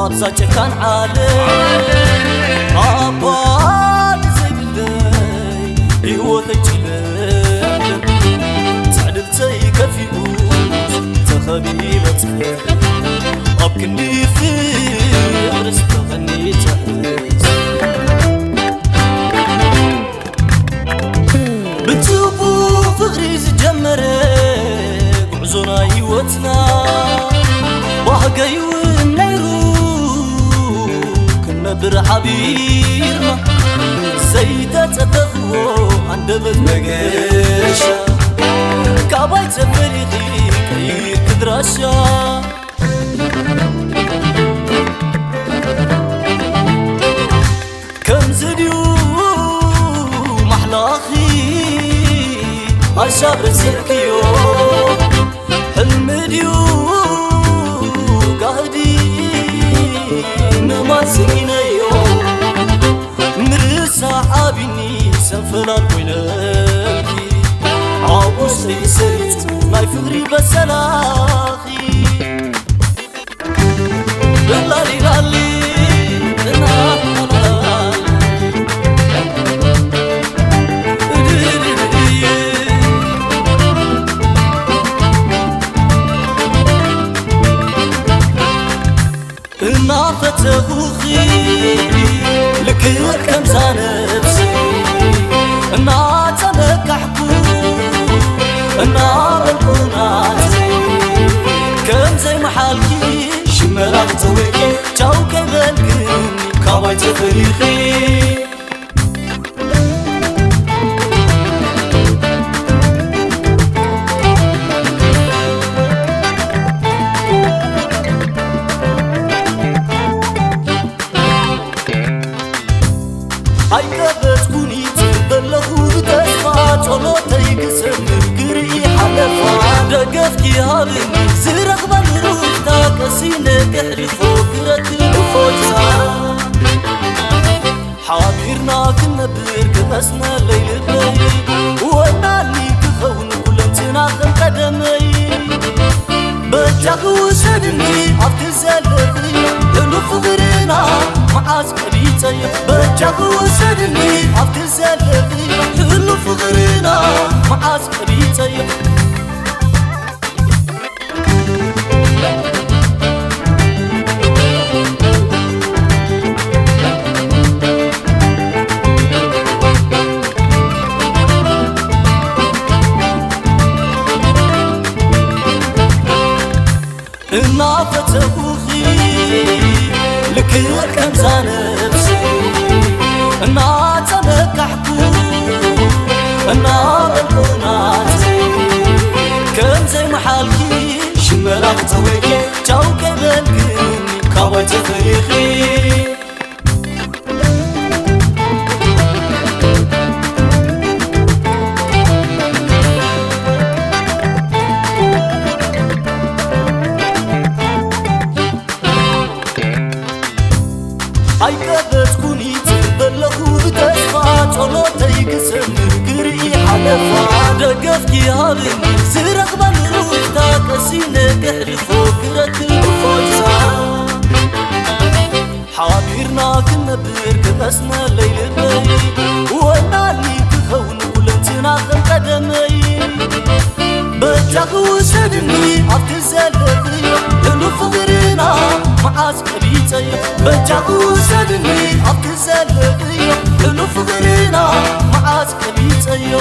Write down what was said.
أبزا كان عالم أباد زيبلي يوثي جلم تعدلتي كفيوز تخبيبة أبكني في عرس تغني تهز بتوبو فغريز جمرة قعزونا يوتنا وحقايو النيرو كنا برحبيرنا سيدة تتخوو عند بتمقاشا كابايت فريقي كير كدراشا كم زديو محلاخي عشاب رزقيو حلم ديو قهدي نما سينيو مرسا عابيني سنفلان وينالكي عابو سيسيت ما يفغري بسلاخي لالي لالي فتغوخي لكل كم زانبسي ناتمك حكو نار القناتي كم زي محالكي شمالك تويكي جاوكي بالكني كاواي تفريخي عيبت كوني تبلغو بتسمع طلوتي قسم قرئي حلفا دقفتي هابني زرق بالروح تاكسينك احلفو قرأت الفوجة حابيرنا كنا برقبسنا الليل بلي وناني كخون كلنتنا خل قدمي بجاك وسدني عبد الزلقي يلف غرنا معاز قريتي بجاك وسدني عبد الزلقي يلف غرنا معاز قريتي إنا فتغوخي لكل كم زانبسي إنا تمك حكو النار القناتي كم زي محالكي شمالك تويكي جاوكي بالكني كاواي تفريخي عيبت كوني تبلغو بتسمع طلوتي قسم قرئي حلفا دقفتي هابني زرق بالروح تاكسينك احلفو قرأت الفوجة حابيرنا كنا برقبسنا الليل بلي وناني كخون كلنتنا خل قدمي بجاك وسدني عبد الزلقي يلف غرنا معاز قريتي بجاك وسدني عبد الزلقي يلف غرنا معاز قريتي